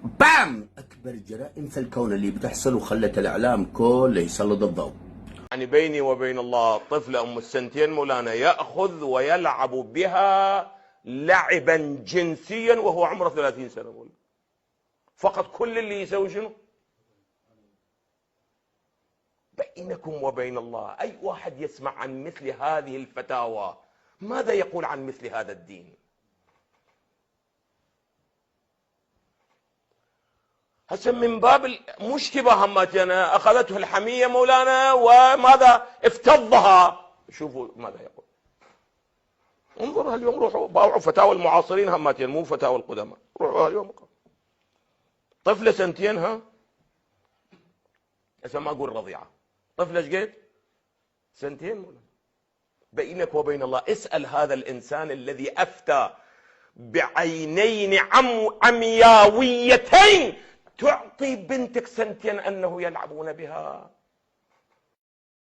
بام، أكبر جرائم في الكون اللي بتحصل وخلت الإعلام كله يسلط الضوء. يعني بيني وبين الله طفلة أم السنتين مولانا يأخذ ويلعب بها لعبا جنسيا وهو عمره 30 سنة مولانا. فقط كل اللي يسوي شنو؟ بينكم وبين الله أي واحد يسمع عن مثل هذه الفتاوى ماذا يقول عن مثل هذا الدين؟ هسه من باب المشكبة همتنا أخذته الحمية مولانا وماذا افتضها. شوفوا ماذا يقول. انظر اليوم روحوا باوعوا فتاوى المعاصرين همتين مو فتاوى القدماء. روحوا اليوم طفلة سنتين ها هسه ما أقول رضيعة طفلة ايش قد؟ سنتين مولانا. بينك وبين الله اسأل هذا الإنسان الذي أفتى بعينين عمياويتين تعطي بنتك سنتين أنه يلعبون بها.